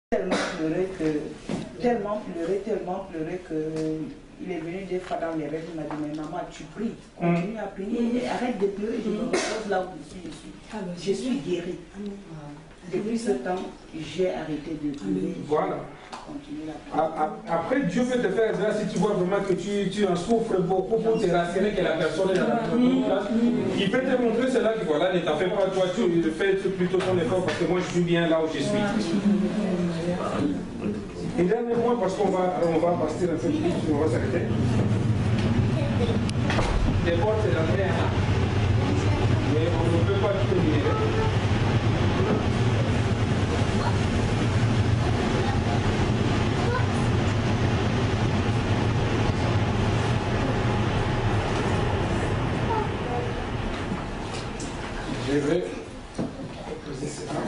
tellement pleuré que il est venu des fois dans les rêves, il m'a dit, mais maman, tu pries, continue à prier, et arrête de pleurer, je me repose là où je suis guérie. Depuis ce temps, j'ai arrêté de pleurer. Voilà. Après, Dieu peut te faire grâce si tu vois vraiment que tu en souffres beaucoup pour te rassurer que la personne est dans la place. Il peut te montrer cela, que voilà, ne t'en fais pas, toi, tu fais plutôt ton effort parce que moi je suis bien là où je suis. Et dernier point, parce qu'on va partir un peu plus, on va s'arrêter. Les portes, c'est la mer, mais on ne peut pas tout terminer. Je vais poser cela.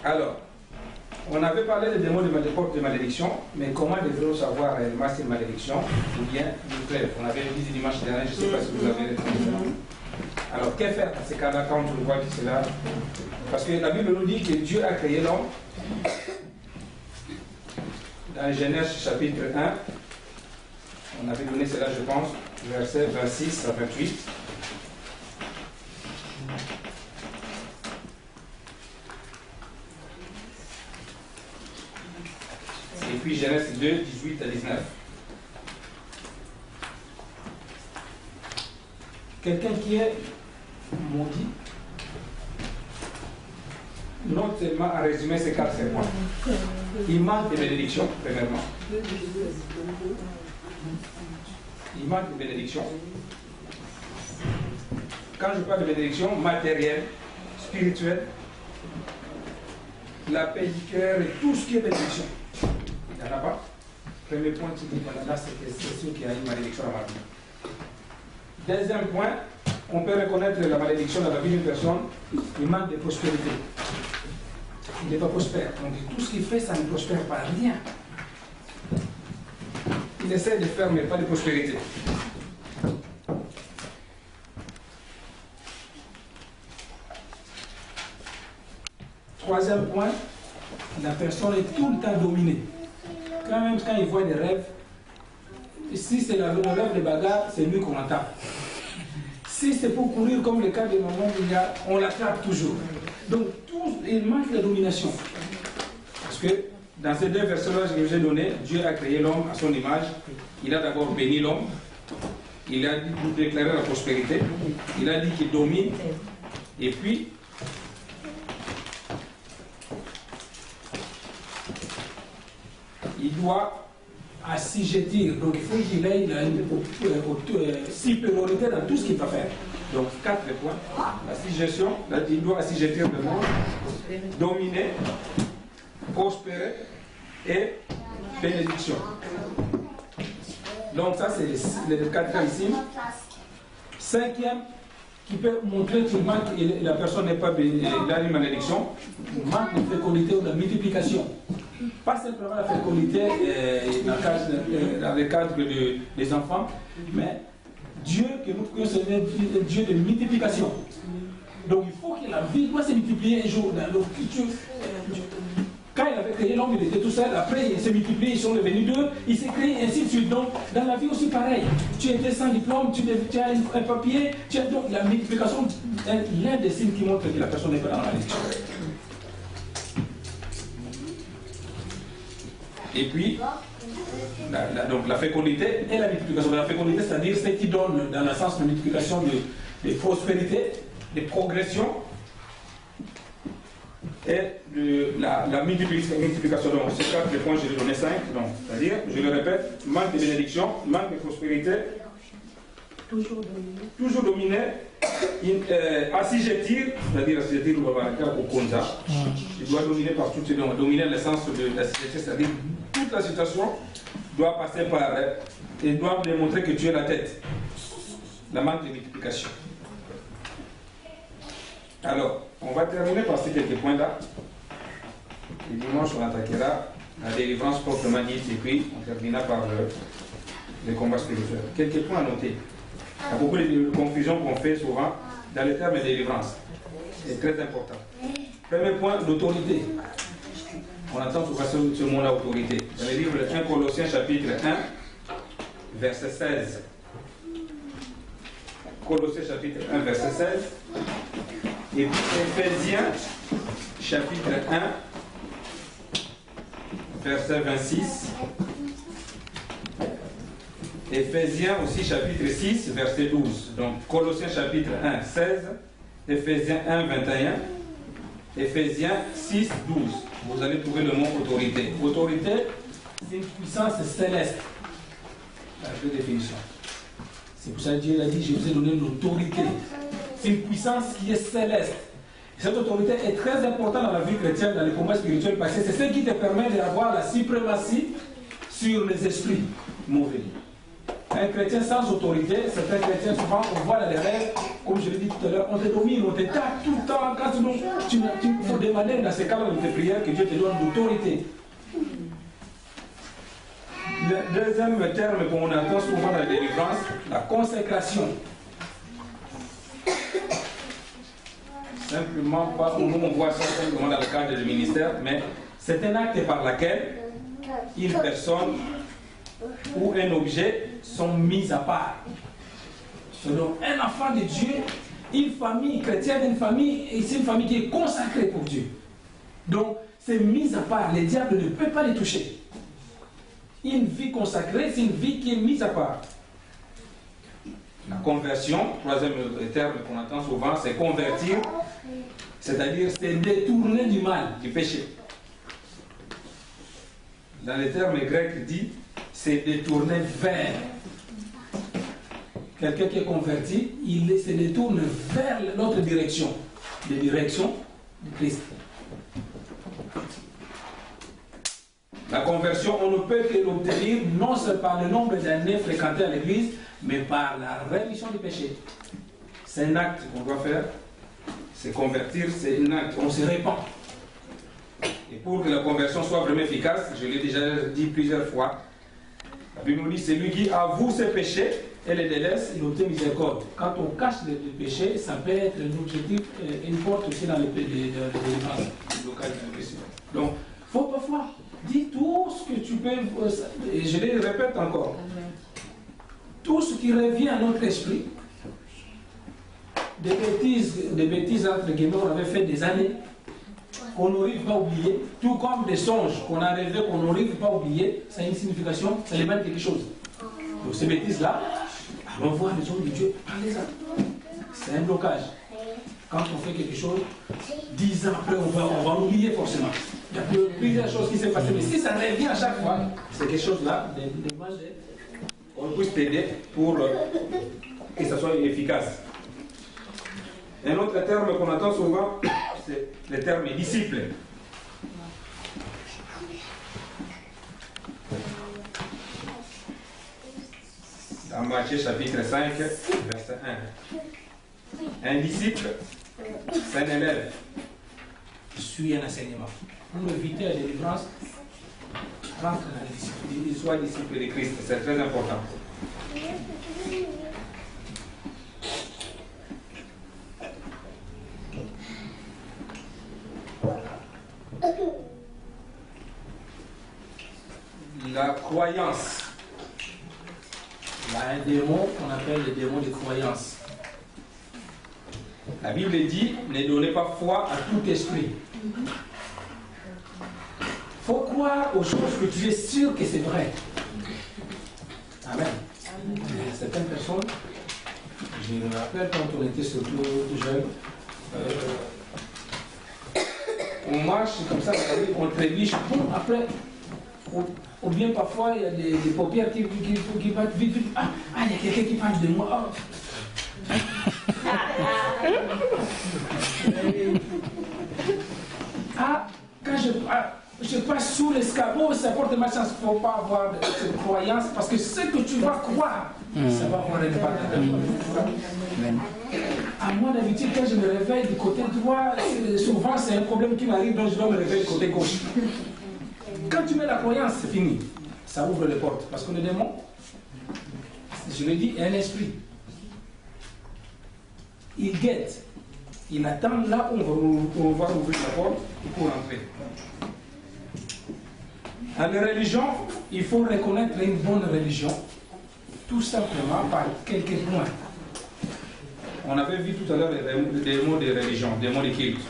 Alors, on avait parlé des démons de l'époque de malédiction, mais comment devons-nous savoir réellement c'est une malédiction ou bien une trêve? On avait dit dimanche dernier, je ne sais pas si vous avez répondu. Alors, que faire dans ces cas-là quand on voit que c'est là? Parce que la Bible nous dit que Dieu a créé l'homme. Dans Genèse chapitre 1, on avait donné cela, je pense, versets 26 à 28. Et puis Genèse 2, 18 à 19. Quelqu'un qui est maudit, non seulement à résumer ces 4 points. Il manque de bénédiction, premièrement. Il manque de bénédiction. Quand je parle de bénédiction matérielle, spirituelle, la paix du cœur et tout ce qui est bénédiction. Il n'y en a pas. Premier point, tu dis, voilà, là, c'est sûr qu'il y a une malédiction à ma vie. Deuxième point, on peut reconnaître la malédiction dans la vie d'une personne, il manque de prospérité. Il n'est pas prospère. Donc tout ce qu'il fait, ça ne prospère pas, rien. Il essaie de faire, mais pas de prospérité. Troisième point, la personne est tout le temps dominée. Quand il voit des rêves, si c'est le rêve de bagarre, c'est lui qu'on attaque. Si c'est pour courir comme le cas de maman, on l'attrape toujours. Donc il manque de domination. Parce que dans ces 2 versets-là que je vous ai donnés, Dieu a créé l'homme à son image. Il a d'abord béni l'homme. Il a déclaré la prospérité. Il a dit qu'il domine. Et puis, il doit assujettir. Donc il faut qu'il ait une supériorité dans tout ce qu'il va faire. Donc 4 points. L'assujetion, il doit assujettir le monde, dominer, prospérer et bénédiction. Donc ça c'est les 4 cas ici. 5e, qui peut montrer qu'il manque, la personne n'est pas bénie, il a une malédiction, manque de fécondité ou de multiplication. Pas simplement la fécondité dans le cadre des enfants, mais Dieu que nous prions, c'est un Dieu de multiplication. Donc il faut que la vie doit se multiplier un jour dans le futur. Quand il avait créé l'homme, il était tout seul. Après, il s'est multiplié, ils sont devenus 2. Il s'est créé, ainsi de suite. Donc, dans la vie aussi, pareil. Tu étais sans diplôme, tu as un papier. Donc, la multiplication est l'un des signes qui montre que la personne n'est pas dans la malédiction. Et puis, donc la fécondité et la multiplication. La fécondité, c'est-à-dire ce qui donne, dans le sens de multiplication, de prospérité, de progression. Et la multiplication. Donc, ces 4 points, je vais donner 5. C'est-à-dire, je le répète, manque de bénédiction, manque de prospérité, toujours dominé, assujettir, c'est-à-dire assujettir au konza. Il doit dominer par tout ce dont dominer l'essence de l'assujettir, c'est-à-dire toute la situation doit passer par et doit démontrer que tu es la tête. La manque de multiplication. Alors, on va terminer par ces quelques points-là. Et dimanche, on attaquera la délivrance proprement dite, et puis on terminera par le combat spirituel. Quelques points à noter. Il y a beaucoup de confusions qu'on fait souvent dans le terme de délivrance. C'est très important. Premier point, l'autorité. On entend souvent ce mot-là, autorité. Dans le livre 1 Colossiens chapitre 1, verset 16. Colossiens chapitre 1, verset 16. Et puis Éphésiens chapitre 1, verset 26. Éphésiens aussi chapitre 6, verset 12. Donc Colossiens chapitre 1, 16. Éphésiens 1, 21. Éphésiens 6, 12. Vous allez trouver le mot autorité. Autorité, c'est une puissance céleste. La définition. C'est pour ça que Dieu a dit, je vous ai donné l'autorité. C'est une puissance qui est céleste. Et cette autorité est très importante dans la vie chrétienne, dans les combats spirituels, parce que c'est ce qui te permet d'avoir la suprématie sur les esprits mauvais. Un chrétien sans autorité, certains chrétiens, souvent, on voit dans les rêves, comme je l'ai dit tout à l'heure, on te domine, on te tape tout le temps. Quand tu faut demander dans ces cas-là de tes prières que Dieu te donne l'autorité. Le deuxième terme qu'on entend souvent dans la délivrance, la consécration. Simplement, pas, nous on voit ça simplement dans le cadre du ministère, mais c'est un acte par lequel une personne ou un objet sont mis à part. Selon un enfant de Dieu, une famille chrétienne, c'est une famille qui est consacrée pour Dieu. Donc, c'est mis à part. Le diable ne peut pas les toucher. Une vie consacrée, c'est une vie qui est mise à part. La conversion, troisième terme qu'on entend souvent, c'est convertir, c'est-à-dire c'est détourner du mal, du péché. Dans les termes grecs dit, c'est détourner vers. Quelqu'un qui est converti, il se détourne vers l'autre direction, la direction de Christ. La conversion, on ne peut que l'obtenir non seulement par le nombre d'années fréquentées à l'église, mais par la rémission du péché. C'est un acte qu'on doit faire. C'est convertir, c'est un acte. On se répand. Et pour que la conversion soit vraiment efficace, je l'ai déjà dit plusieurs fois, la Bible nous dit, c'est lui qui avoue ses péchés et les délaisse, il obtient miséricorde. Quand on cache les péchés, ça peut être un objectif, une porte aussi dans les délivrance locales. Donc, il faut parfois dire tout ce que tu peux, et je le répète encore, tout ce qui revient à notre esprit, des bêtises entre guillemets, on avait fait des années, qu'on n'arrive pas à oublier, tout comme des songes qu'on a rêvé, qu'on n'arrive pas à oublier, ça a une signification, ça émane quelque chose. Donc ces bêtises-là, allons voir les hommes de Dieu, parlez-en. C'est un blocage. Quand on fait quelque chose, 10 ans après, on va l'oublier forcément. Il y a plusieurs choses qui s'est passées, mais si ça revient à chaque fois, c'est quelque chose-là, on puisse t'aider pour que ça soit efficace. Un autre terme qu'on entend souvent, c'est le terme disciple. Dans Matthieu chapitre 5, verset 1. Un disciple, c'est un élève. Je suis un enseignement. Pour éviter la délivrance, rentre dans la discipline. Il soit disciple de Christ, c'est très important. La croyance. Il y a un démon qu'on appelle le démon de croyance. La Bible dit, ne donnez pas foi à tout esprit. Il faut croire aux choses que tu es sûr que c'est vrai. Amen. Certaines personnes, je me rappelle quand on était surtout tout jeune, on marche comme ça, on trébuche, bon, après, ou bien parfois il y a des paupières qui battent vite, vite. Ah, il y a quelqu'un qui parle de moi. Oh. Ah, quand je passe sous l'escabeau, ça porte ma chance. Il ne faut pas avoir cette croyance parce que ce que tu vas croire, ça va avoir un impact. À moi, d'habitude, quand je me réveille du côté droit, souvent c'est un problème qui m'arrive, donc je dois me réveiller du côté gauche. quand tu mets la croyance, c'est fini. Ça ouvre les portes. Parce que le démon, je le dis, est un esprit. Il guette. Il attend là où on va ouvrir la porte pour entrer. À la religion, il faut reconnaître une bonne religion, tout simplement par quelques points. On avait vu tout à l'heure des mots de religion, des mots de culte.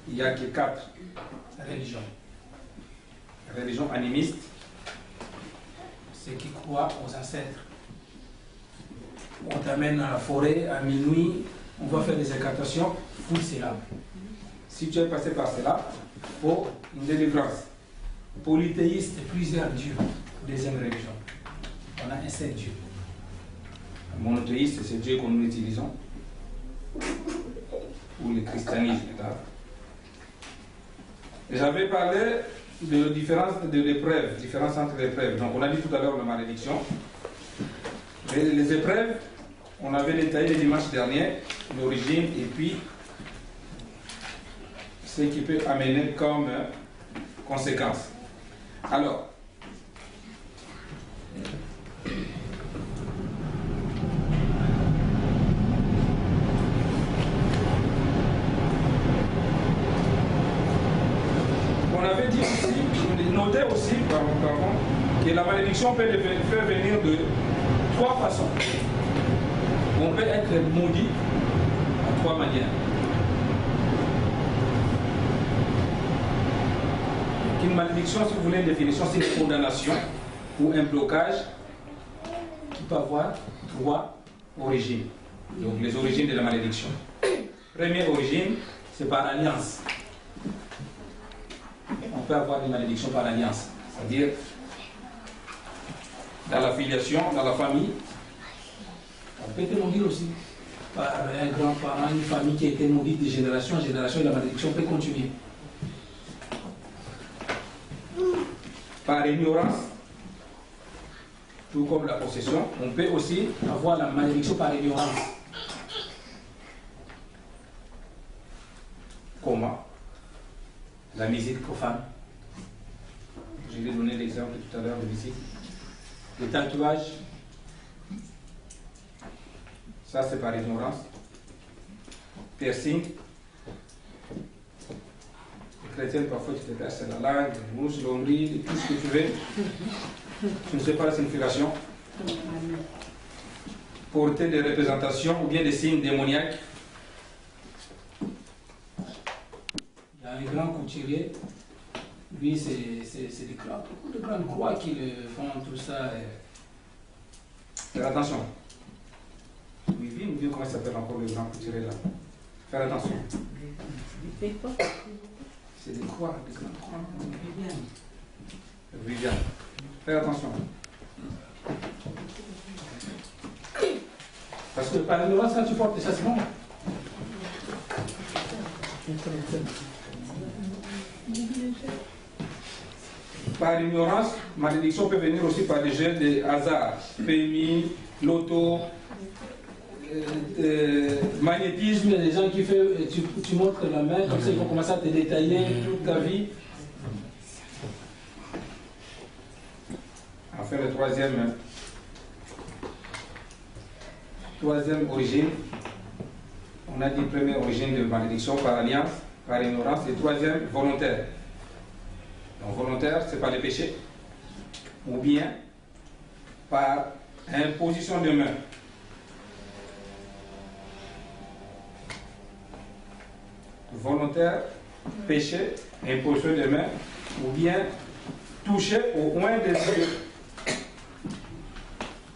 Il n'y a que 4 religions. La religion animiste, ceux qui croient aux ancêtres. On t'amène à la forêt, à minuit, on va faire des incantations, fouille cela. Si tu es passé par cela, il faut une délivrance. Polythéiste, plusieurs dieux, deuxième religion. On a un seul Dieu. Monothéiste, c'est Dieu que nous utilisons. Ou le christianisme. J'avais parlé de différence de l'épreuve, différence entre les épreuves. Donc on a dit tout à l'heure la malédiction. Les épreuves, on avait détaillé le dimanche dernier l'origine et puis ce qui peut amener comme conséquence. Alors, on avait dit aussi, noté aussi, pardon, que la malédiction peut faire venir de 3 façons. On peut être maudit à 3 manières. Une malédiction, si vous voulez une définition, c'est une condamnation ou un blocage qui peut avoir 3 origines. Donc les origines de la malédiction. Première origine, c'est par alliance. On peut avoir une malédiction par alliance, c'est-à-dire dans la filiation, dans la famille. On peut être maudit aussi par un grand-parent, une famille qui a été maudite de génération en génération et la malédiction peut continuer. Par ignorance, tout comme la possession, on peut aussi avoir la malédiction par ignorance. Comment? La musique profane. Je vais donner l'exemple tout à l'heure de musique. Le tatouage, ça c'est par ignorance. Piercing. Les chrétiens, parfois tu te perces la langue, la mouche, l'ombril, tout ce que tu veux. Tu ne sais pas la signification. Porter des représentations ou bien des signes démoniaques. Il y a un grand couturier, lui c'est des grands, beaucoup de grandes croix qui le font tout ça. Faire attention. Oui, comment ça s'appelle encore le grand couturier là? Faire attention. C'est des croix, des grandes croix. Viviane. Faire attention. Parce que par ignorance, quand tu portes ça, c'est bon. Par ignorance, malédiction peut venir aussi par des jeux de hasard, PMI, loto, magnétisme, des gens qui font, tu montres la main, comme ça ils vont commencer à te détailler toute ta vie. Enfin, le troisième origine, on a dit première origine de malédiction par alliance, par ignorance, et troisième, volontaire. Donc volontaire, c'est par le péché, ou bien par imposition de main. Volontaire, péché, imposition de main, ou bien toucher au moins des dieux.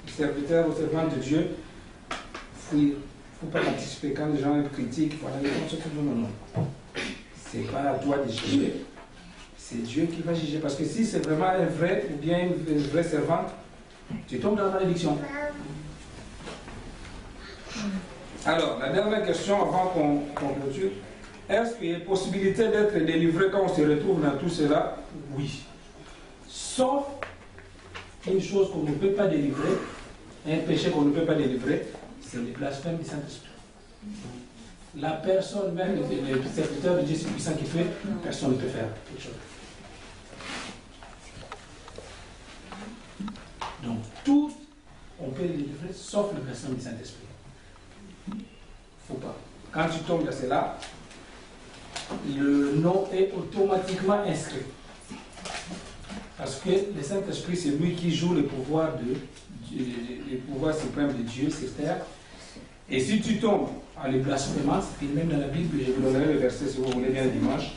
Le serviteur ou servant de Dieu, fuir. Il ne faut pas participer quand les gens critiquent, voilà, non. C'est pas à toi de juger. C'est Dieu qui va juger. Parce que si c'est vraiment un vrai ou bien une vraie servante, tu tombes dans la malédiction. Alors, la dernière question avant qu'on clôture. Est-ce qu'il y a possibilité d'être délivré quand on se retrouve dans tout cela? Oui. Sauf une chose qu'on ne peut pas délivrer, un péché qu'on ne peut pas délivrer, c'est le blasphème du Saint-Esprit. la personne, même le serviteur de Dieu c'est puissant qui fait, personne ne peut faire quelque chose. Donc, tout, on peut les livrer, sauf le versement du Saint-Esprit. Faut pas. Quand tu tombes dans cela, le nom est automatiquement inscrit. Parce que le Saint-Esprit, c'est lui qui joue le pouvoir suprême de Dieu sur terre. Et si tu tombes en les blasphémance, et même dans la Bible, je vous donnerai le verset si vous voulez bien le dimanche,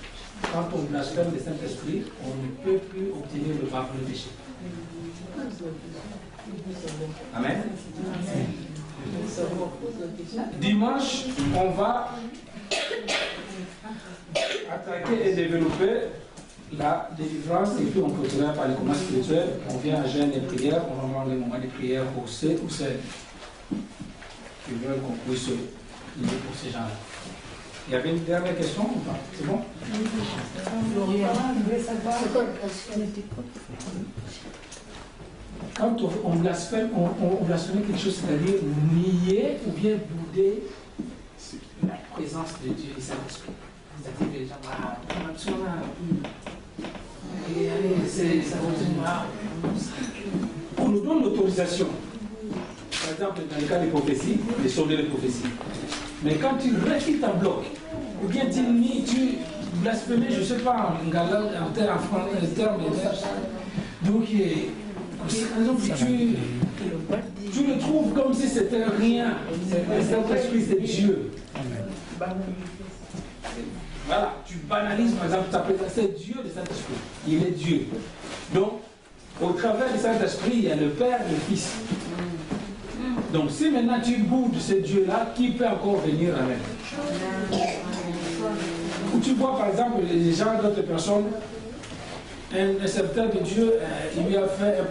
quand on blasphème le Saint-Esprit, on ne peut plus obtenir le pardon du péché. Amen. Dimanche, on va attaquer et développer la délivrance et puis on continuera par les combats spirituels. On vient à jeûne et prière, on va avoir les moments de prière pour ceux ou celles qui veulent qu'on puisse se lier pour ces gens-là. Il y avait une dernière question ou pas? C'est bon? Quand on blasphème, on blasphème quelque chose, c'est-à-dire nier ou bien bouder la présence de Dieu et Saint-Esprit. C'est-à-dire les gens, on nous donne l'autorisation. Par exemple, dans le cas des prophéties, les soldats de prophéties. Mais quand tu récites en bloc, ou bien tu nies, tu blasphémes, je ne sais pas, en galop, en termes, donc, tu le trouves comme si c'était rien. Le Saint-Esprit, c'est Dieu. Voilà, tu banalises, par exemple, c'est Dieu le Saint-Esprit. Il est Dieu. Donc, au travers du Saint-Esprit, il y a le Père et le Fils. Donc, si maintenant tu boudes ce Dieu-là, qui peut encore venir avec? Ou tu vois, par exemple, les gens d'autres personnes, un serviteur de Dieu, il lui a fait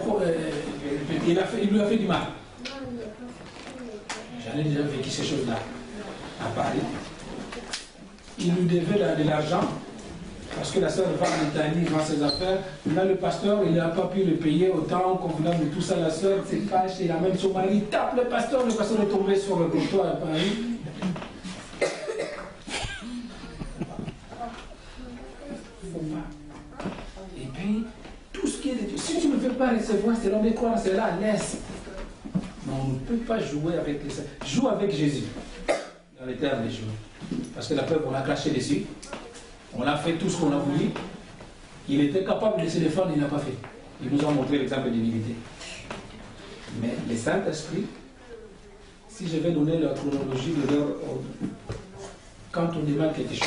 du mal. J'en ai déjà vécu ces choses-là à Paris. Il lui devait de l'argent parce que la sœur va en Italie, vend ses affaires. Là, le pasteur, il n'a pas pu le payer autant convenable de tout ça. La sœur se cache, il amène son mari, tape le pasteur est tombé sur le comptoir à Paris. Et puis, tout ce qui est de Dieu, si tu ne veux pas recevoir, c'est l'homme de croire, c'est là, laisse. Mais on ne peut pas jouer avec les saints. Joue avec Jésus, dans les termes des jours. Parce que la peur, on l'a craché dessus. On a fait tout ce qu'on a voulu. Il était capable de se défendre, il n'a pas fait. Il nous a montré l'exemple d'humilité. Mais les Saint-Esprit, si je vais donner la chronologie de leur ordre, quand on demande quelque chose,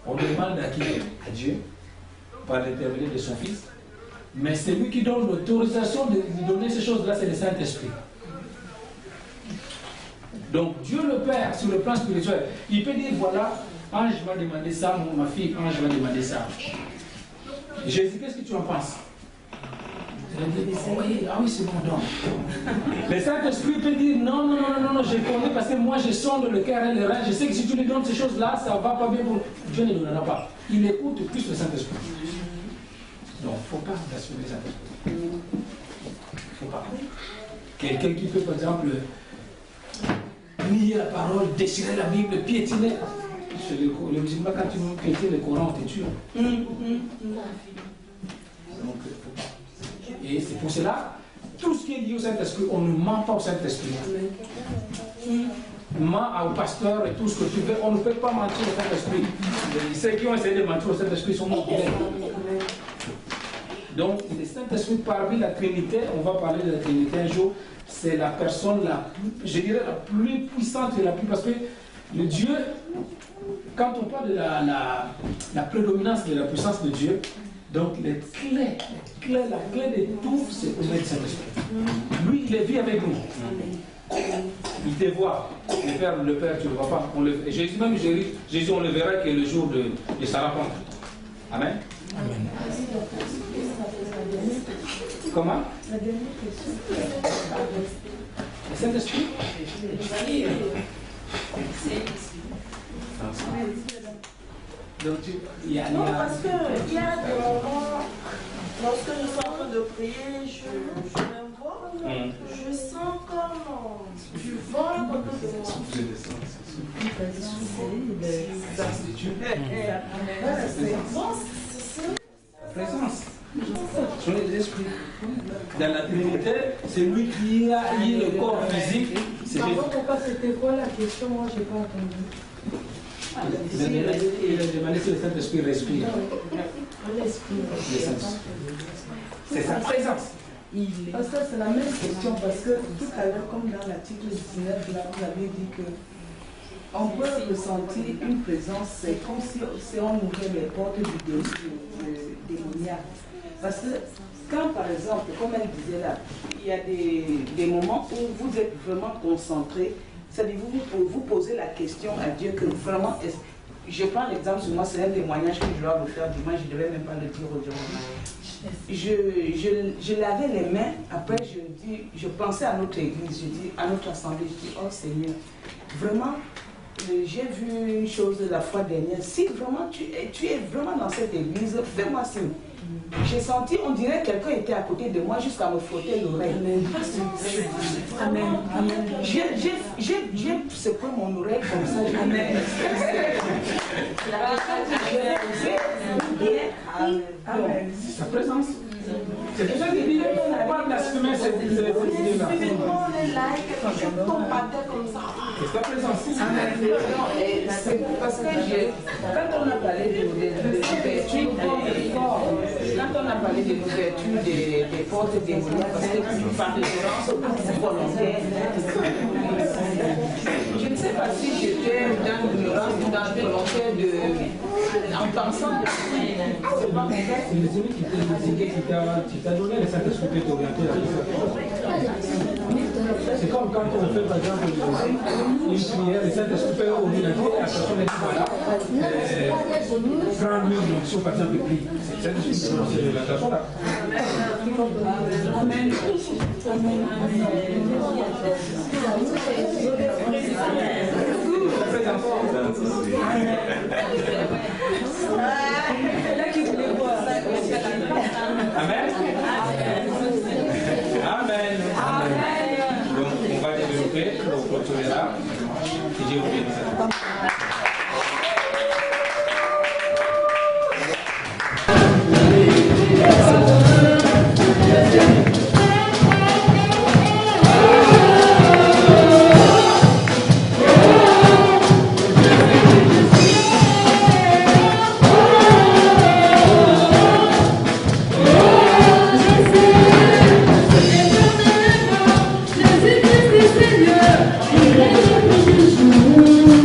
on demande à qui? À Dieu, par l'intermédiaire de son Fils. Mais c'est lui qui donne l'autorisation de lui donner ces choses-là, c'est le Saint-Esprit. Donc Dieu le Père, sur le plan spirituel, il peut dire, voilà, Ange va demander ça, ma fille, Ange va demander ça. Jésus, qu'est-ce que tu en penses? Ah oui, c'est mon don. Le Saint-Esprit peut dire, non, je connais parce que moi je sonde le cœur et le rein, je sais que si tu lui donnes ces choses-là, ça ne va pas bien pour... Dieu ne donnera pas. Il écoute plus le Saint-Esprit. Donc, il ne faut pas blasphémer le Saint-Esprit. Il ne faut pas. Quelqu'un qui peut, par exemple, nier la parole, déchirer la Bible, piétiner. Chez le musulman, quand tu piétines le Coran, on te tue. Donc, et c'est pour cela, tout ce qui est lié au Saint-Esprit, on ne ment pas au Saint-Esprit. Ment au pasteur et tout ce que tu veux, on ne peut pas mentir au Saint-Esprit. Ceux qui ont essayé de mentir au Saint-Esprit sont morts. Donc, le Saint-Esprit, parmi la Trinité, on va parler de la Trinité un jour, c'est la personne je dirais, la plus puissante et la plus... Parce que le Dieu, quand on parle de la prédominance de la puissance de Dieu, donc la clé de tout, c'est le Saint-Esprit. Lui, il vit avec nous. Il te voit. Le Père, tu ne le vois pas. Jésus, même Jésus, on le verra que le jour de sa rencontre. Amen. Amen. Comment? La dernière question. Le Saint-Esprit? Donc, non, parce qu'il y a des moments Lorsque je suis en train de prier, je m'invoque, je sens comme du vent autour de moi. Présence. Son l'esprit. Dans la Trinité, c'est lui qui a eu le corps physique. Pardon, papa, c'était quoi la question? Moi, je n'ai pas entendu. Il a demandé si le Saint-Esprit respire. C'est sa présence. Parce que c'est la même question, parce que tout à l'heure, comme dans l'article 19, là, vous avez dit que on peut ressentir une présence, c'est comme si on ouvrait les portes du démoniaque. Parce que quand, par exemple, comme elle disait là, il y a des moments où vous êtes vraiment concentré, c'est-à-dire vous posez la question à Dieu que vraiment, je prends l'exemple sur moi, c'est un témoignage que je dois vous faire dimanche, je ne devais même pas le dire aujourd'hui. Je lavais les mains, après je pensais à notre église, je dis, à notre assemblée, je dis, oh Seigneur, vraiment, j'ai vu une chose la fois dernière, si vraiment tu es vraiment dans cette église, fais-moi signe. J'ai senti, on dirait que quelqu'un était à côté de moi jusqu'à me frotter l'oreille. Amen. Amen. J'ai secoué mon oreille comme ça. Amen. Amen. Sa présence. C'est pour ça qu'il dit, pas blasphémer cette idée-là. Je tombe par terre comme ça. C'est sa présence. C'est parce que quand on a parlé de l'ouverture, quand on a parlé de l'ouverture des portes démoniaques, parce que par référence volontaire, je ne sais pas si j'étais dans l'ignorance ou dans le volontaire en pensant de c'est pas vrai. C'est celui qui t'a donné le Saint-Esprit de t'orienter à c'est comme quand on fait par exemple une prière, le Saint-Esprit peut orienter la personne qui voilà, prendre une option par exemple prie. C'est le Saint-Esprit qui est l'orientation là. Amen. Amen. Amen. Donc, on va développer, on clôturera. Et Dieu vous bénisse. Jésus-Christ, Seigneur, il est le Jésus.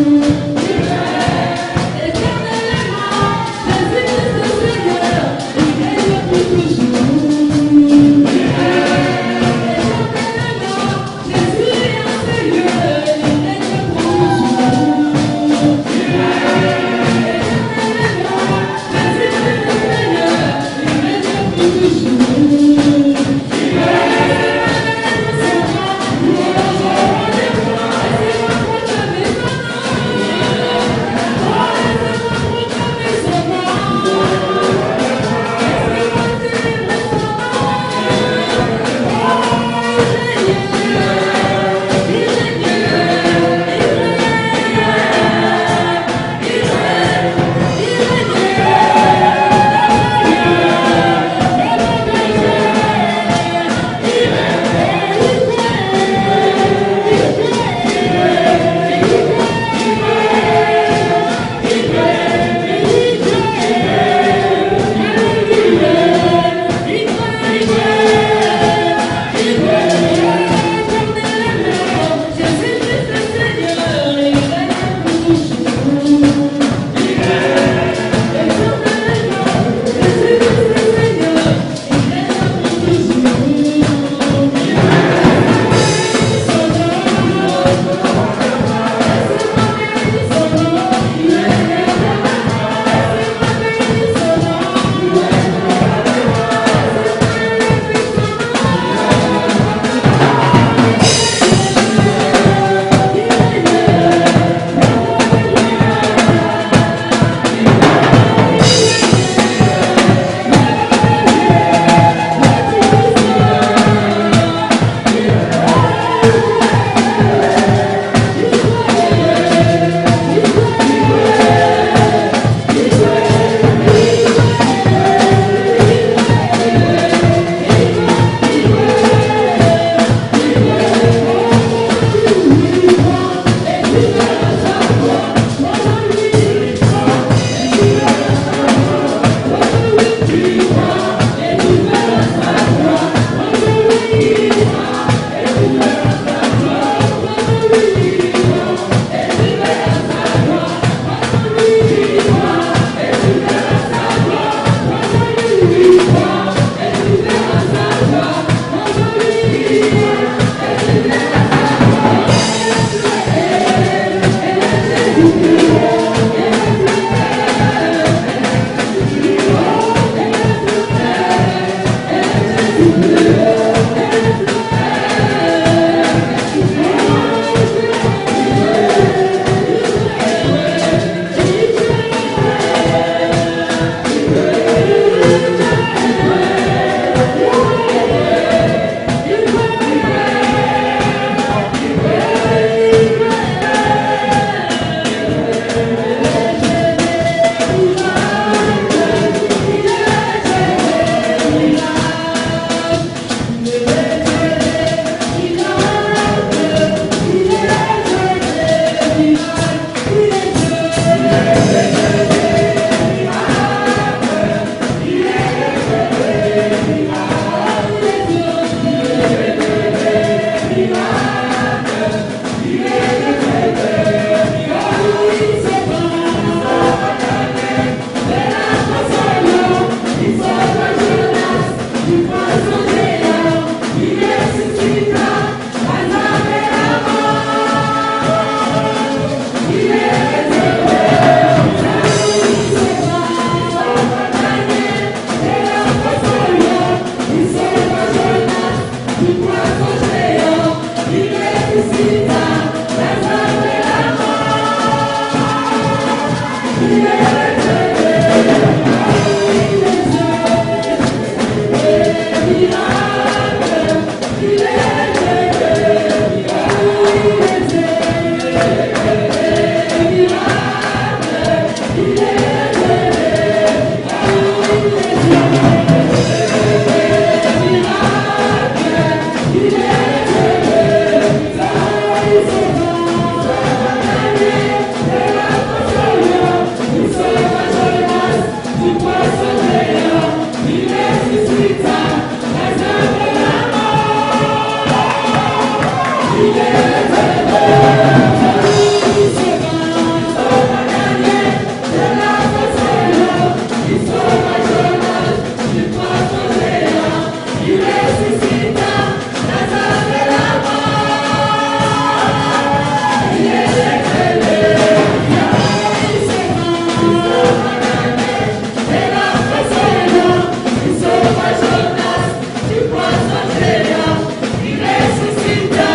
Jonas, tu crois en Jésus, il ressuscita,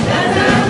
Lazare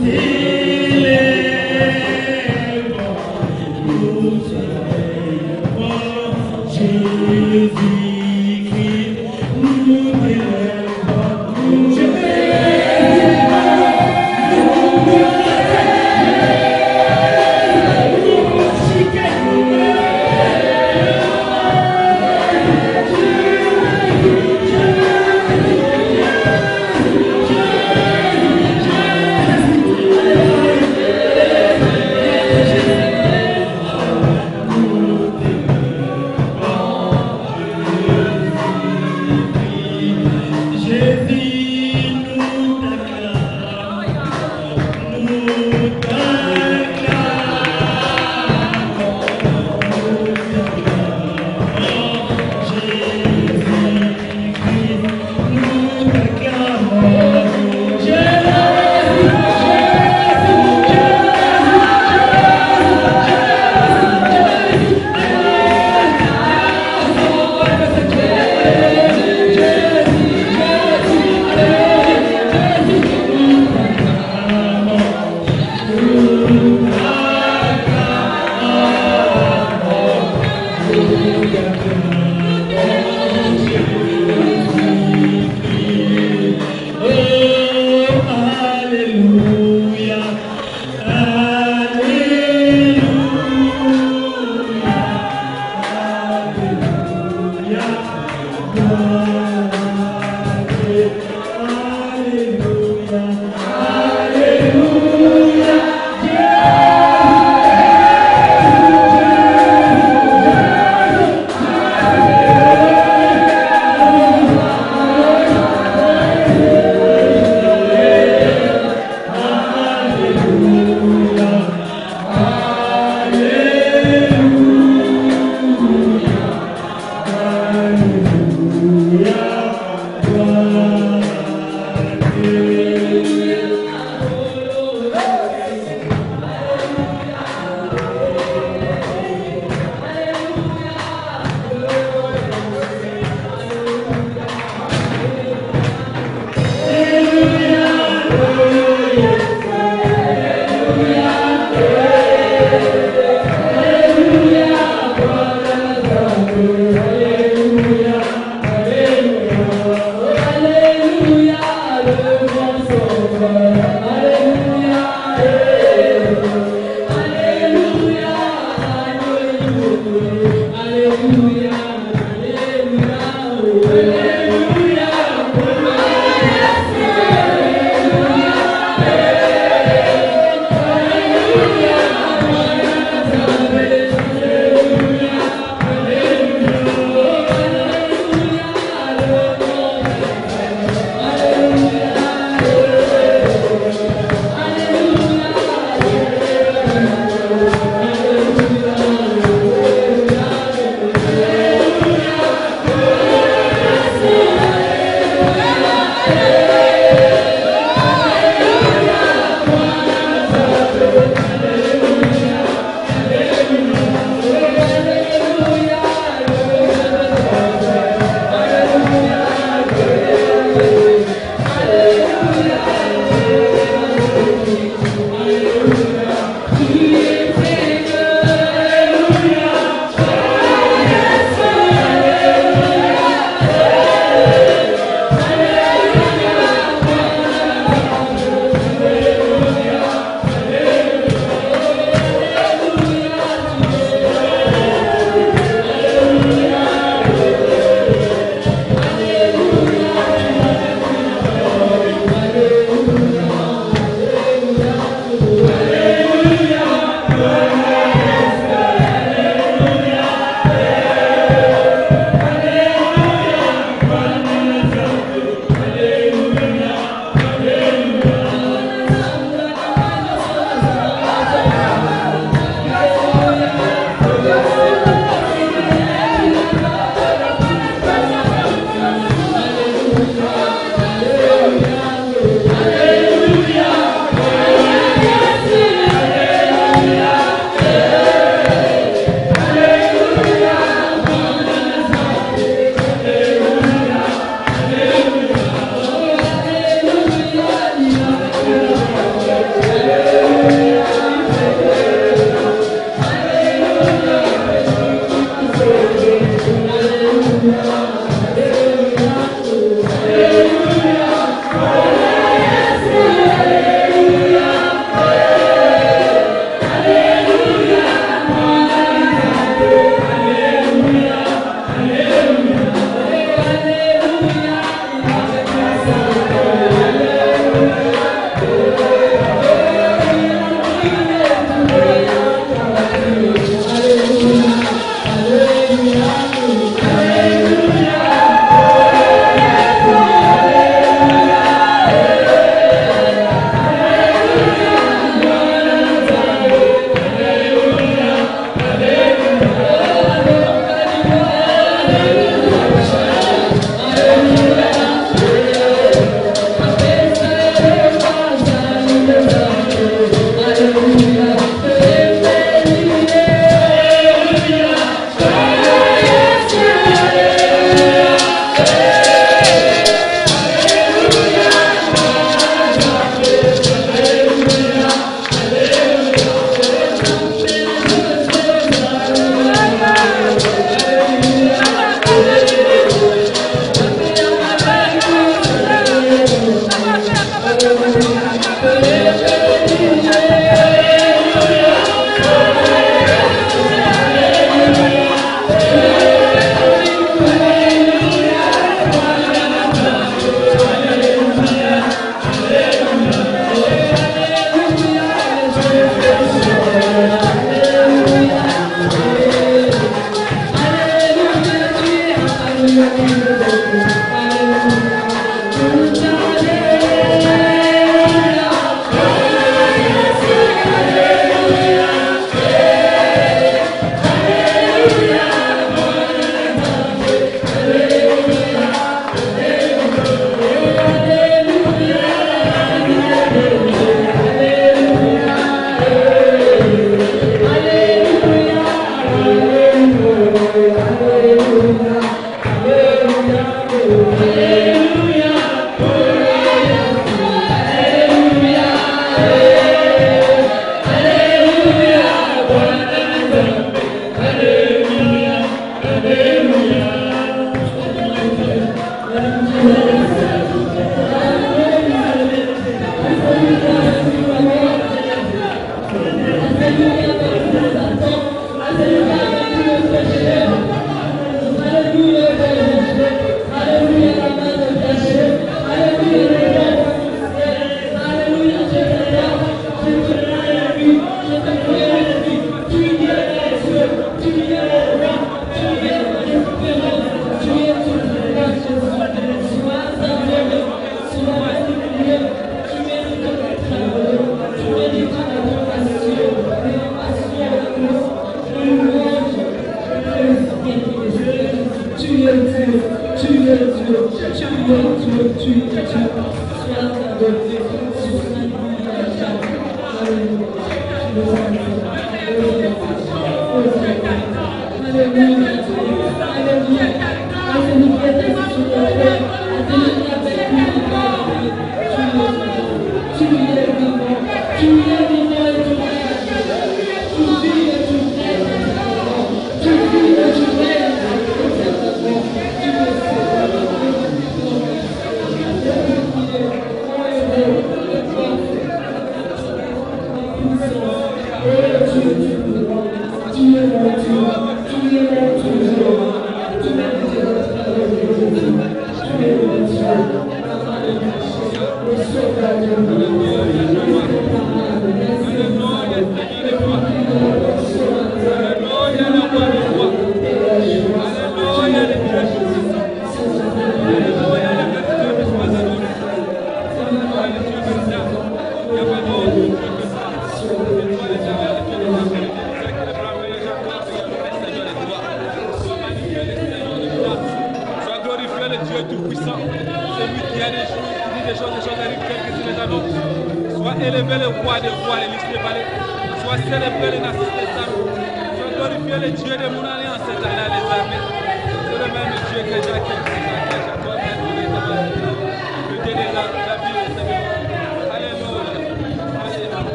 Thank you.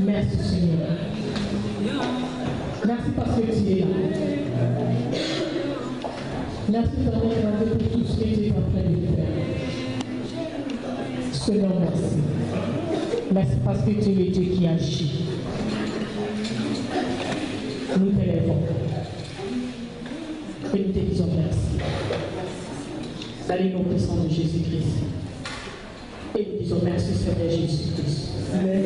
Merci Seigneur. Merci parce que tu es là. Merci pour tout ce que tu es en train de faire. Seigneur, merci. Merci parce que tu es le Dieu qui agit. Nous t'élèvons. Et nous te disons merci. Dans les noms puissants de Jésus-Christ. Et nous disons merci Seigneur Jésus-Christ. Amen.